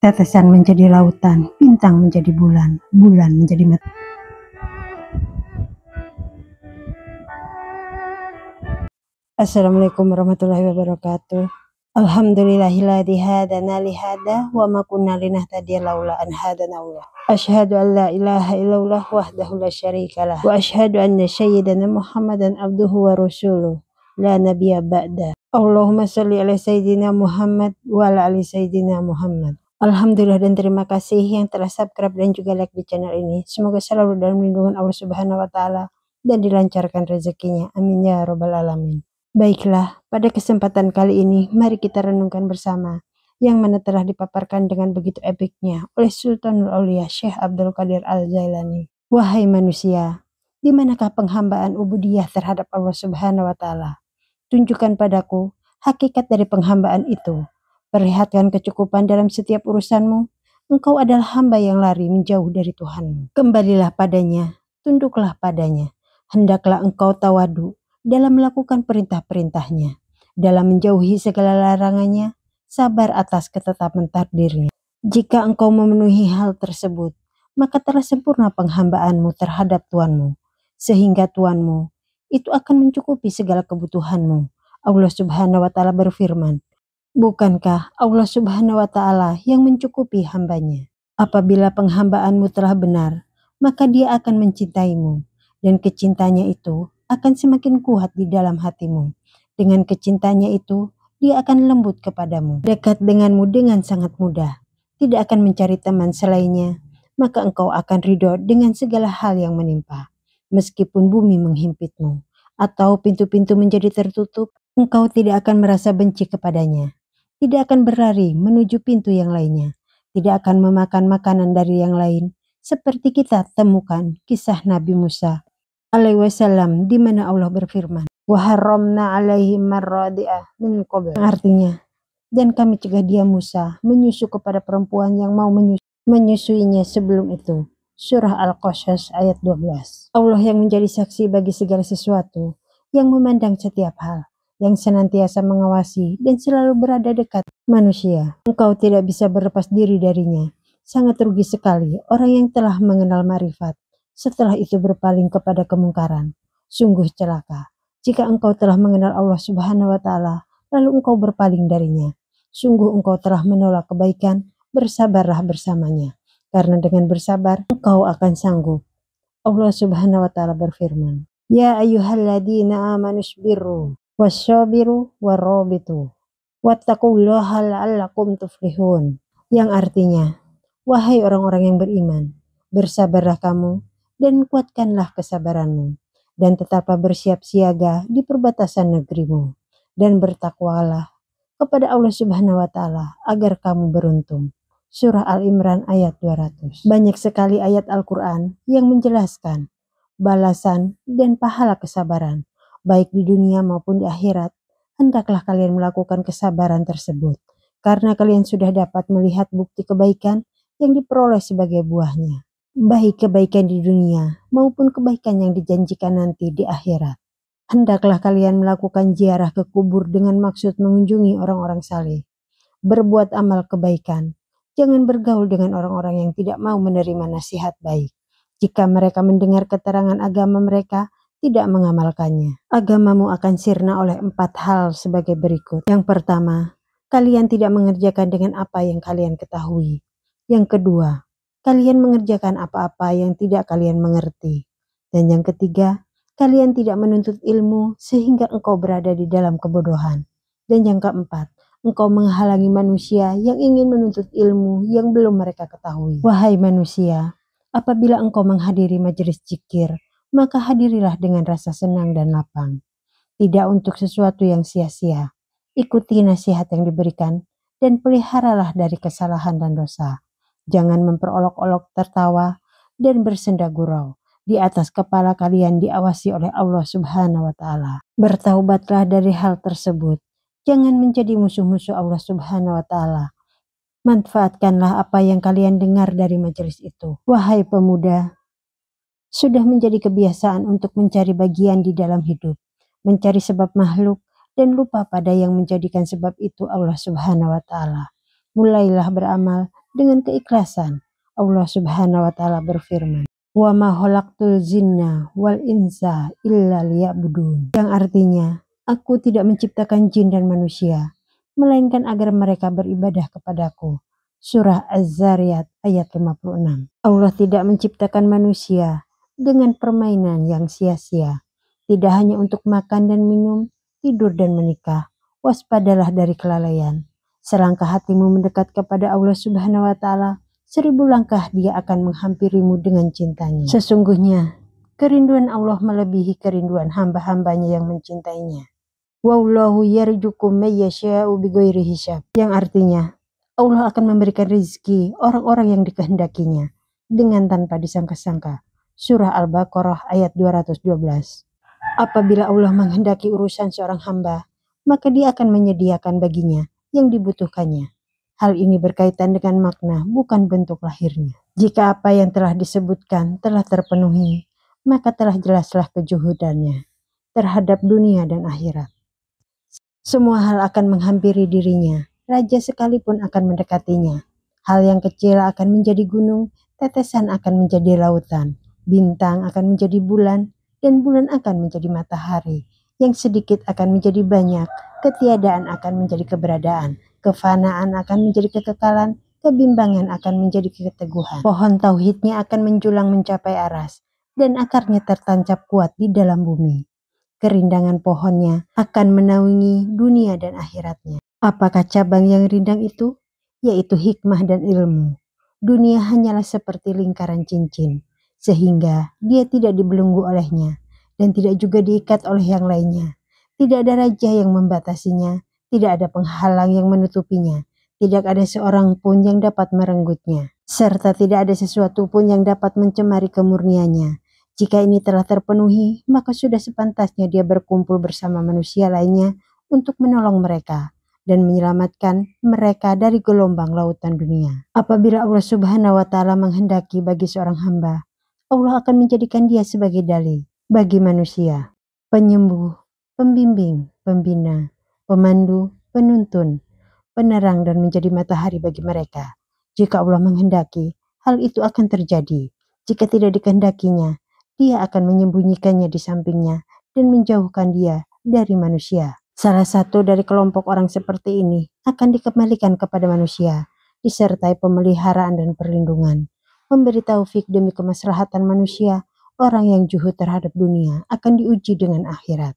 Tetesan menjadi lautan, bintang menjadi bulan, bulan menjadi matahari. Assalamualaikum warahmatullahi wabarakatuh. Alhamdulillahilladzi hadana li hada wa ma kunna linahtadiya laula an hadana Allah. Asyhadu an la ilaha illallah wahdahu la syarikalah wa asyhadu anna sayyidana Muhammadan abduhu wa rasuluh la nabiyya ba'da. Allahumma shalli ala sayyidina Muhammad wa ala ali sayyidina Muhammad. Alhamdulillah dan terima kasih yang telah subscribe dan juga like di channel ini. Semoga selalu dalam lindungan Allah Subhanahu wa taala dan dilancarkan rezekinya. Amin ya rabbal alamin. Baiklah, pada kesempatan kali ini mari kita renungkan bersama yang mana telah dipaparkan dengan begitu epiknya oleh Sultanul Aulia Syekh Abdul Qadir Al-Jailani. Wahai manusia, di manakah penghambaan ubudiyah terhadap Allah Subhanahu wa taala? Tunjukkan padaku hakikat dari penghambaan itu. Perlihatkan kecukupan dalam setiap urusanmu. Engkau adalah hamba yang lari menjauh dari Tuhanmu. Kembalilah padanya, tunduklah padanya. Hendaklah engkau tawadu dalam melakukan perintah-perintahnya, dalam menjauhi segala larangannya, sabar atas ketetapan takdirnya. Jika engkau memenuhi hal tersebut, maka telah sempurna penghambaanmu terhadap Tuhanmu, sehingga Tuhanmu itu akan mencukupi segala kebutuhanmu. Allah Subhanahu wa taala berfirman, bukankah Allah Subhanahu wa taala yang mencukupi hambanya? Apabila penghambaanmu telah benar, maka dia akan mencintaimu, dan kecintanya itu akan semakin kuat di dalam hatimu. Dengan kecintanya itu, dia akan lembut kepadamu, dekat denganmu dengan sangat mudah, tidak akan mencari teman selainnya, maka engkau akan ridho dengan segala hal yang menimpa. Meskipun bumi menghimpitmu, atau pintu-pintu menjadi tertutup, engkau tidak akan merasa benci kepadanya, tidak akan berlari menuju pintu yang lainnya, tidak akan memakan makanan dari yang lain, seperti kita temukan kisah Nabi Musa alaihi wasallam di mana Allah berfirman, wa haramna alaihi marradi'ah min qabl. Artinya, dan kami cegah dia Musa menyusu kepada perempuan yang mau menyusuinya sebelum itu. Surah Al-Qasas ayat 12. Allah yang menjadi saksi bagi segala sesuatu, yang memandang setiap hal, yang senantiasa mengawasi dan selalu berada dekat manusia. Engkau tidak bisa berlepas diri darinya. Sangat rugi sekali orang yang telah mengenal marifat, setelah itu berpaling kepada kemungkaran. Sungguh celaka jika engkau telah mengenal Allah Subhanahu wa taala lalu engkau berpaling darinya. Sungguh engkau telah menolak kebaikan, bersabarlah bersamanya, karena dengan bersabar engkau akan sanggup. Allah Subhanahu wa taala berfirman, ya ayyuhalladzina amanu sabiru wassabiru warabitu wattaqullaha la'allakum tuflihun. Yang artinya, wahai orang-orang yang beriman, bersabarlah kamu dan kuatkanlah kesabaranmu, dan tetaplah bersiap siaga di perbatasan negerimu, dan bertakwalah kepada Allah Subhanahu wa taala agar kamu beruntung. Surah Al-Imran ayat 200. Banyak sekali ayat Al-Quran yang menjelaskan balasan dan pahala kesabaran, baik di dunia maupun di akhirat. Hendaklah kalian melakukan kesabaran tersebut, karena kalian sudah dapat melihat bukti kebaikan yang diperoleh sebagai buahnya, baik kebaikan di dunia maupun kebaikan yang dijanjikan nanti di akhirat. Hendaklah kalian melakukan ziarah ke kubur dengan maksud mengunjungi orang-orang saleh. Berbuat amal kebaikan. Jangan bergaul dengan orang-orang yang tidak mau menerima nasihat baik. Jika mereka mendengar keterangan agama mereka, tidak mengamalkannya. Agamamu akan sirna oleh 4 hal sebagai berikut. Yang pertama, kalian tidak mengerjakan dengan apa yang kalian ketahui. Yang kedua, kalian mengerjakan apa-apa yang tidak kalian mengerti. Dan yang ketiga, kalian tidak menuntut ilmu sehingga engkau berada di dalam kebodohan. Dan yang keempat, engkau menghalangi manusia yang ingin menuntut ilmu yang belum mereka ketahui. Wahai manusia, apabila engkau menghadiri majelis zikir, maka hadirilah dengan rasa senang dan lapang. Tidak untuk sesuatu yang sia-sia. Ikuti nasihat yang diberikan dan peliharalah dari kesalahan dan dosa. Jangan memperolok-olok tertawa dan bersenda gurau. Di atas kepala kalian diawasi oleh Allah Subhanahu wa taala. Bertaubatlah dari hal tersebut. Jangan menjadi musuh-musuh Allah Subhanahu wa taala. Manfaatkanlah apa yang kalian dengar dari majelis itu. Wahai pemuda, sudah menjadi kebiasaan untuk mencari bagian di dalam hidup, mencari sebab makhluk dan lupa pada yang menjadikan sebab itu Allah Subhanahu wa taala. Mulailah beramal dengan keikhlasan. Allah Subhanahu wa taala berfirman, "Wa ma khalaqtul jinna wal insa illa liya'budun." Yang artinya, aku tidak menciptakan jin dan manusia melainkan agar mereka beribadah kepadaku. Surah Az-Zariyat ayat 56. Allah tidak menciptakan manusia dengan permainan yang sia-sia. Tidak hanya untuk makan dan minum, tidur dan menikah. Waspadalah dari kelalaian. Selangkah hatimu mendekat kepada Allah Subhanahu wa taala, 1000 langkah dia akan menghampirimu dengan cintanya. Sesungguhnya, kerinduan Allah melebihi kerinduan hamba-hambanya yang mencintainya. Wallahu yarzuqu may yasha'u bighairi hisab. Yang artinya, Allah akan memberikan rezeki orang-orang yang dikehendakinya dengan tanpa disangka-sangka. Surah Al-Baqarah ayat 212. Apabila Allah menghendaki urusan seorang hamba, maka dia akan menyediakan baginya yang dibutuhkannya. Hal ini berkaitan dengan makna, bukan bentuk lahirnya. Jika apa yang telah disebutkan telah terpenuhi, maka telah jelaslah kejuhudannya terhadap dunia dan akhirat. Semua hal akan menghampiri dirinya, raja sekalipun akan mendekatinya. Hal yang kecil akan menjadi gunung, tetesan akan menjadi lautan, bintang akan menjadi bulan, dan bulan akan menjadi matahari. Yang sedikit akan menjadi banyak, ketiadaan akan menjadi keberadaan. Kefanaan akan menjadi kekekalan, kebimbangan akan menjadi keteguhan. Pohon tauhidnya akan menjulang mencapai aras, dan akarnya tertancap kuat di dalam bumi. Kerindangan pohonnya akan menaungi dunia dan akhiratnya. Apakah cabang yang rindang itu? Yaitu hikmah dan ilmu. Dunia hanyalah seperti lingkaran cincin, sehingga dia tidak dibelenggu olehnya, dan tidak juga diikat oleh yang lainnya. Tidak ada raja yang membatasinya, tidak ada penghalang yang menutupinya, tidak ada seorang pun yang dapat merenggutnya, serta tidak ada sesuatu pun yang dapat mencemari kemurniannya. Jika ini telah terpenuhi, maka sudah sepantasnya dia berkumpul bersama manusia lainnya untuk menolong mereka dan menyelamatkan mereka dari gelombang lautan dunia. Apabila Allah Subhanahu wa taala menghendaki bagi seorang hamba, Allah akan menjadikan dia sebagai dalih bagi manusia, penyembuh, pembimbing, pembina, pemandu, penuntun, penerang, dan menjadi matahari bagi mereka. Jika Allah menghendaki, hal itu akan terjadi. Jika tidak dikehendakinya, dia akan menyembunyikannya di sampingnya dan menjauhkan dia dari manusia. Salah satu dari kelompok orang seperti ini akan dikembalikan kepada manusia, disertai pemeliharaan dan perlindungan. Memberi taufik demi kemaslahatan manusia, orang yang juhud terhadap dunia akan diuji dengan akhirat.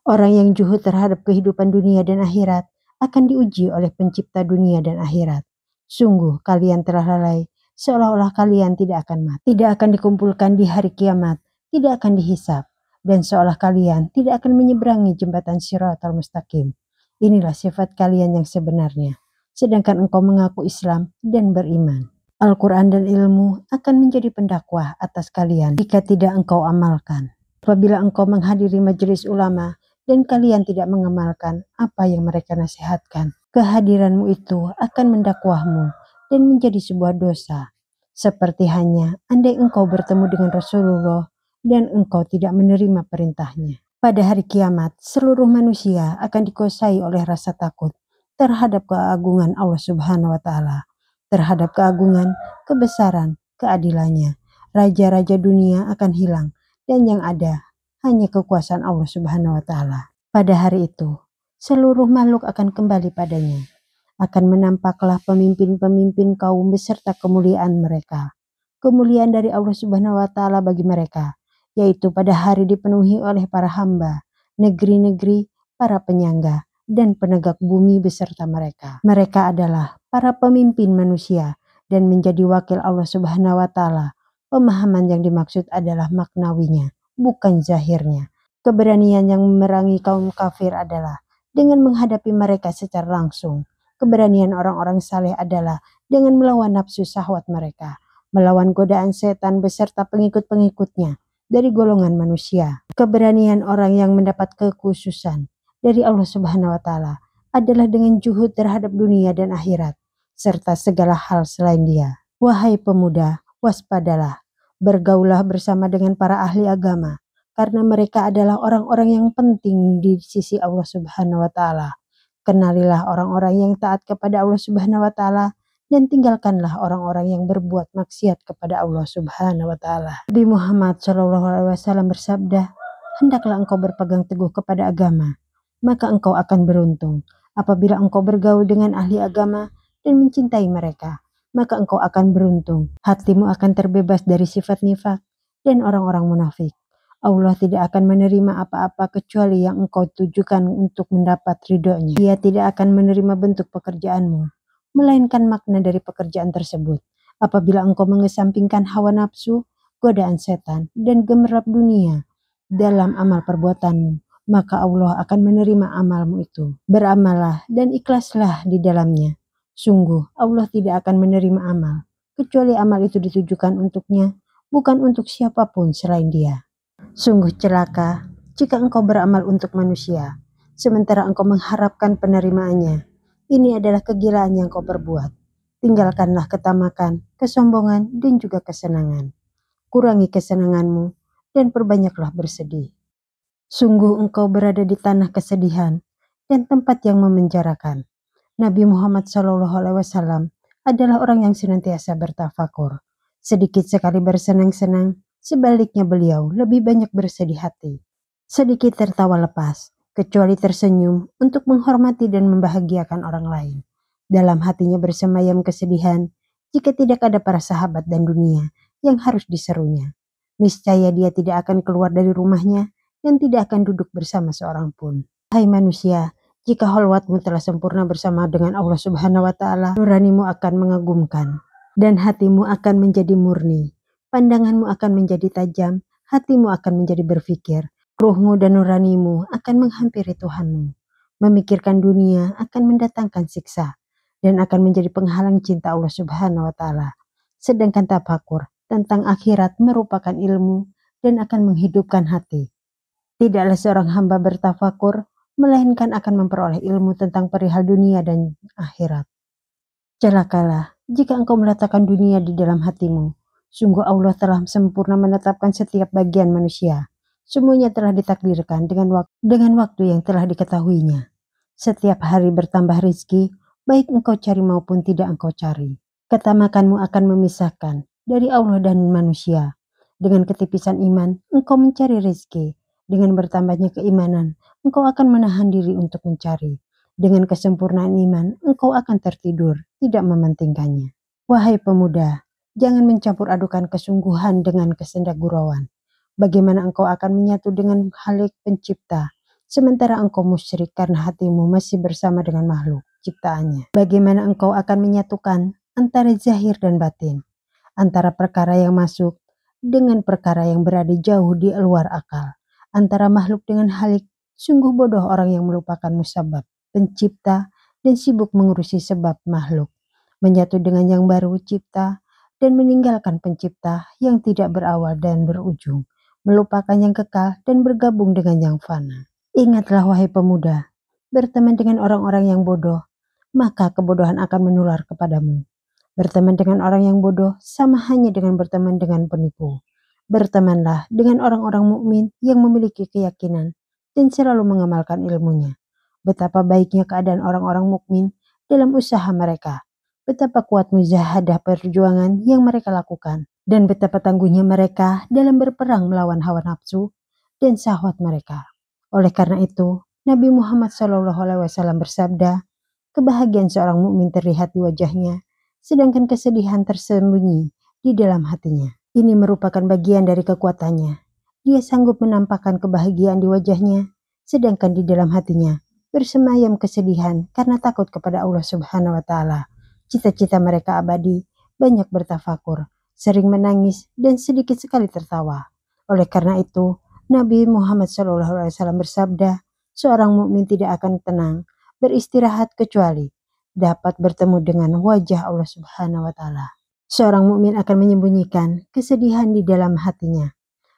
Orang yang juhud terhadap kehidupan dunia dan akhirat akan diuji oleh pencipta dunia dan akhirat. Sungguh kalian telah lalai, seolah-olah kalian tidak akan mati, tidak akan dikumpulkan di hari kiamat, tidak akan dihisap, dan seolah kalian tidak akan menyeberangi jembatan Shiratal Mustaqim. Inilah sifat kalian yang sebenarnya, sedangkan engkau mengaku Islam dan beriman. Al-Quran dan ilmu akan menjadi pendakwah atas kalian jika tidak engkau amalkan. Apabila engkau menghadiri majelis ulama dan kalian tidak mengamalkan apa yang mereka nasihatkan, kehadiranmu itu akan mendakwahmu dan menjadi sebuah dosa. Seperti hanya andai engkau bertemu dengan Rasulullah dan engkau tidak menerima perintahnya. Pada hari kiamat, seluruh manusia akan dikuasai oleh rasa takut terhadap keagungan Allah Subhanahu wa taala, terhadap keagungan, kebesaran, keadilannya. Raja-raja dunia akan hilang dan yang ada hanya kekuasaan Allah Subhanahu wa taala. Pada hari itu, seluruh makhluk akan kembali padanya. Akan menampaklah pemimpin-pemimpin kaum beserta kemuliaan mereka. Kemuliaan dari Allah Subhanahu wa taala bagi mereka, yaitu pada hari dipenuhi oleh para hamba, negeri-negeri, para penyangga, dan penegak bumi beserta mereka. Mereka adalah para pemimpin manusia dan menjadi wakil Allah Subhanahu wa taala. Pemahaman yang dimaksud adalah maknawinya, bukan zahirnya. Keberanian yang memerangi kaum kafir adalah dengan menghadapi mereka secara langsung. Keberanian orang-orang saleh adalah dengan melawan nafsu syahwat mereka, melawan godaan setan beserta pengikut-pengikutnya dari golongan manusia. Keberanian orang yang mendapat kekhususan dari Allah Subhanahu wa taala adalah dengan juhud terhadap dunia dan akhirat serta segala hal selain dia. Wahai pemuda, waspadalah, bergaulah bersama dengan para ahli agama, karena mereka adalah orang-orang yang penting di sisi Allah Subhanahu wa taala. Kenalilah orang-orang yang taat kepada Allah Subhanahu wa taala dan tinggalkanlah orang-orang yang berbuat maksiat kepada Allah Subhanahu wa taala. Nabi Muhammad SAW bersabda, "Hendaklah engkau berpegang teguh kepada agama, maka engkau akan beruntung. Apabila engkau bergaul dengan ahli agama dan mencintai mereka, maka engkau akan beruntung. Hatimu akan terbebas dari sifat nifak dan orang-orang munafik. Allah tidak akan menerima apa-apa kecuali yang engkau tujukan untuk mendapat ridhonya. Dia tidak akan menerima bentuk pekerjaanmu, melainkan makna dari pekerjaan tersebut. Apabila engkau mengesampingkan hawa nafsu, godaan setan, dan gemerlap dunia dalam amal perbuatanmu, maka Allah akan menerima amalmu itu. Beramallah dan ikhlaslah di dalamnya. Sungguh Allah tidak akan menerima amal, kecuali amal itu ditujukan untuknya, bukan untuk siapapun selain Dia. Sungguh celaka jika engkau beramal untuk manusia, sementara engkau mengharapkan penerimaannya. Ini adalah kegilaan yang kau perbuat. Tinggalkanlah ketamakan, kesombongan, dan juga kesenangan. Kurangi kesenanganmu dan perbanyaklah bersedih. Sungguh engkau berada di tanah kesedihan dan tempat yang memenjarakan. Nabi Muhammad SAW adalah orang yang senantiasa bertafakur. Sedikit sekali bersenang-senang, sebaliknya beliau lebih banyak bersedih hati. Sedikit tertawa lepas, kecuali tersenyum untuk menghormati dan membahagiakan orang lain. Dalam hatinya bersemayam kesedihan jika tidak ada para sahabat dan dunia yang harus diserunya. Niscaya dia tidak akan keluar dari rumahnya dan tidak akan duduk bersama seorang pun. Hai manusia, jika khalwatmu telah sempurna bersama dengan Allah Subhanahu wa taala, nuranimu akan mengagumkan dan hatimu akan menjadi murni. Pandanganmu akan menjadi tajam, hatimu akan menjadi berpikir. Ruhmu dan nuranimu akan menghampiri Tuhanmu. Memikirkan dunia akan mendatangkan siksa dan akan menjadi penghalang cinta Allah Subhanahu wa taala. Sedangkan tafakur tentang akhirat merupakan ilmu dan akan menghidupkan hati. Tidaklah seorang hamba bertafakur, melainkan akan memperoleh ilmu tentang perihal dunia dan akhirat. Celakalah jika engkau meletakkan dunia di dalam hatimu. Sungguh Allah telah sempurna menetapkan setiap bagian manusia. Semuanya telah ditakdirkan dengan waktu yang telah diketahuinya. Setiap hari bertambah rizki, baik engkau cari maupun tidak engkau cari. Ketamakanmu akan memisahkan dari Allah dan manusia. Dengan ketipisan iman, engkau mencari rizki. Dengan bertambahnya keimanan, engkau akan menahan diri untuk mencari. Dengan kesempurnaan iman, engkau akan tertidur, tidak mementingkannya. Wahai pemuda, jangan mencampur adukan kesungguhan dengan kesendagurauan. Bagaimana engkau akan menyatu dengan Khalik pencipta, sementara engkau musyrik karena hatimu masih bersama dengan makhluk ciptaannya. Bagaimana engkau akan menyatukan antara zahir dan batin, antara perkara yang masuk dengan perkara yang berada jauh di luar akal, antara makhluk dengan Khalik. Sungguh bodoh orang yang melupakan musabab pencipta dan sibuk mengurusi sebab makhluk, menyatu dengan yang baru cipta dan meninggalkan pencipta yang tidak berawal dan berujung, melupakan yang kekal dan bergabung dengan yang fana. Ingatlah wahai pemuda, berteman dengan orang-orang yang bodoh, maka kebodohan akan menular kepadamu. Berteman dengan orang yang bodoh sama hanya dengan berteman dengan penipu. Bertemanlah dengan orang-orang mukmin yang memiliki keyakinan dan selalu mengamalkan ilmunya. Betapa baiknya keadaan orang-orang mukmin dalam usaha mereka. Betapa kuat mujahadah perjuangan yang mereka lakukan. Dan betapa tangguhnya mereka dalam berperang melawan hawa nafsu dan syahwat mereka. Oleh karena itu, Nabi Muhammad SAW bersabda, kebahagiaan seorang mukmin terlihat di wajahnya, sedangkan kesedihan tersembunyi di dalam hatinya. Ini merupakan bagian dari kekuatannya. Dia sanggup menampakkan kebahagiaan di wajahnya, sedangkan di dalam hatinya bersemayam kesedihan karena takut kepada Allah Subhanahu wa taala. Cita-cita mereka abadi, banyak bertafakur, sering menangis dan sedikit sekali tertawa. Oleh karena itu, Nabi Muhammad SAW bersabda, seorang mukmin tidak akan tenang, beristirahat kecuali dapat bertemu dengan wajah Allah Subhanahu wa taala. Seorang mukmin akan menyembunyikan kesedihan di dalam hatinya.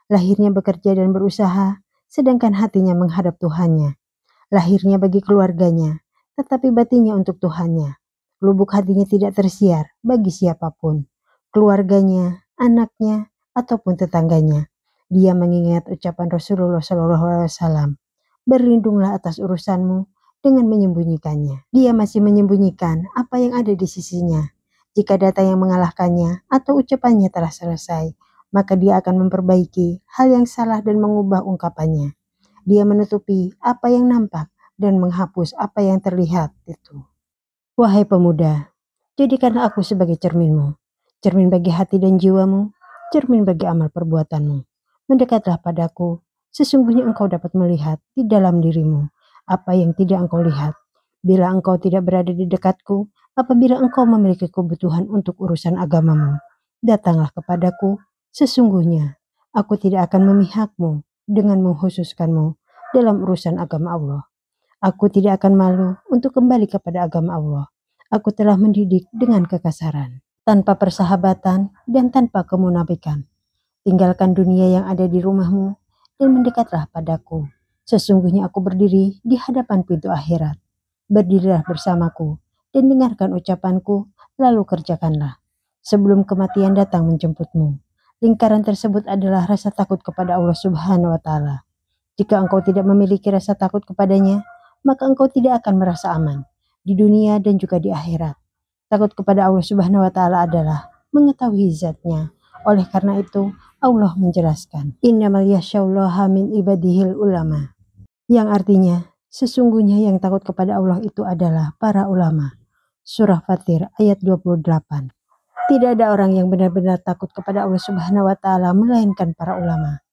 Lahirnya bekerja dan berusaha, sedangkan hatinya menghadap Tuhannya. Lahirnya bagi keluarganya, tetapi batinnya untuk Tuhannya. Lubuk hatinya tidak tersiar bagi siapapun, keluarganya, anaknya, ataupun tetangganya. Dia mengingat ucapan Rasulullah SAW, berlindunglah atas urusanmu dengan menyembunyikannya. Dia masih menyembunyikan apa yang ada di sisinya. Jika data yang mengalahkannya atau ucapannya telah selesai, maka dia akan memperbaiki hal yang salah dan mengubah ungkapannya. Dia menutupi apa yang nampak dan menghapus apa yang terlihat itu. Wahai pemuda, jadikanlah aku sebagai cerminmu, cermin bagi hati dan jiwamu, cermin bagi amal perbuatanmu. Mendekatlah padaku, sesungguhnya engkau dapat melihat di dalam dirimu apa yang tidak engkau lihat. Bila engkau tidak berada di dekatku, apabila engkau memiliki kebutuhan untuk urusan agamamu, datanglah kepadaku, sesungguhnya aku tidak akan memihakmu dengan mengkhususkanmu dalam urusan agama Allah. Aku tidak akan malu untuk kembali kepada agama Allah. Aku telah mendidik dengan kekasaran, tanpa persahabatan dan tanpa kemunafikan. Tinggalkan dunia yang ada di rumahmu dan mendekatlah padaku. Sesungguhnya aku berdiri di hadapan pintu akhirat. Berdirilah bersamaku dan dengarkan ucapanku, lalu kerjakanlah. Sebelum kematian datang menjemputmu. Lingkaran tersebut adalah rasa takut kepada Allah Subhanahu wa Ta'ala. Jika engkau tidak memiliki rasa takut kepadanya, maka engkau tidak akan merasa aman di dunia dan juga di akhirat. Takut kepada Allah Subhanahu wa Ta'ala adalah mengetahui zatnya. Oleh karena itu, Allah menjelaskan, innamal yakhsyallaha min ibadihil ulama, yang artinya sesungguhnya yang takut kepada Allah itu adalah para ulama. Surah Fatir ayat 28. Tidak ada orang yang benar-benar takut kepada Allah Subhanahu wa Ta'ala melainkan para ulama.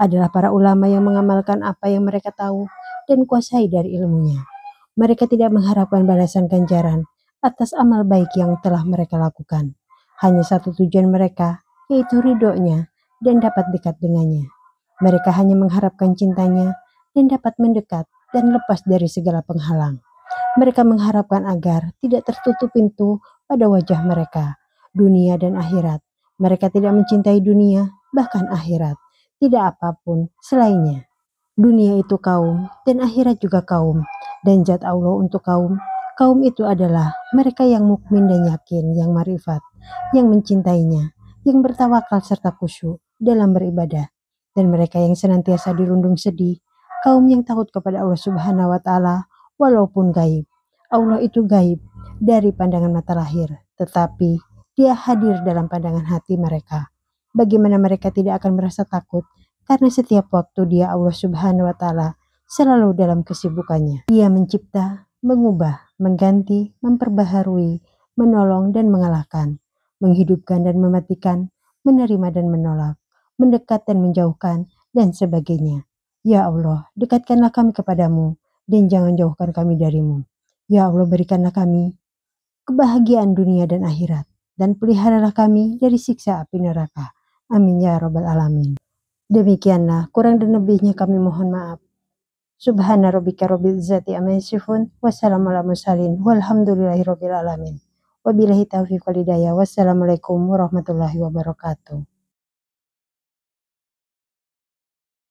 Adalah para ulama yang mengamalkan apa yang mereka tahu dan kuasai dari ilmunya. Mereka tidak mengharapkan balasan ganjaran atas amal baik yang telah mereka lakukan. Hanya satu tujuan mereka, yaitu ridhonya dan dapat dekat dengannya. Mereka hanya mengharapkan cintanya dan dapat mendekat dan lepas dari segala penghalang. Mereka mengharapkan agar tidak tertutup pintu pada wajah mereka, dunia dan akhirat. Mereka tidak mencintai dunia, bahkan akhirat. Tidak apapun selainnya. Dunia itu kaum dan akhirat juga kaum, dan zat Allah untuk kaum. Kaum itu adalah mereka yang mukmin dan yakin, yang marifat, yang mencintainya, yang bertawakal serta khusyuk dalam beribadah, dan mereka yang senantiasa dirundung sedih, kaum yang takut kepada Allah Subhanahu wa Ta'ala walaupun gaib. Allah itu gaib dari pandangan mata lahir, tetapi dia hadir dalam pandangan hati mereka. Bagaimana mereka tidak akan merasa takut, karena setiap waktu dia Allah Subhanahu wa Ta'ala selalu dalam kesibukannya. Dia mencipta, mengubah, mengganti, memperbaharui, menolong dan mengalahkan, menghidupkan dan mematikan, menerima dan menolak, mendekat dan menjauhkan, dan sebagainya. Ya Allah, dekatkanlah kami kepadamu, dan jangan jauhkan kami darimu. Ya Allah, berikanlah kami kebahagiaan dunia dan akhirat, dan peliharalah kami dari siksa api neraka. Amin ya rabbal alamin. Demikianlah, kurang dan lebihnya kami mohon maaf. Subhana rabbika rabbil izzati amma yasifun, wassalamu ala mursalin, walhamdulillahi rabbil alamin. Wabillahi taufiq wal hidayah. Wassalamualaikum warahmatullahi wabarakatuh.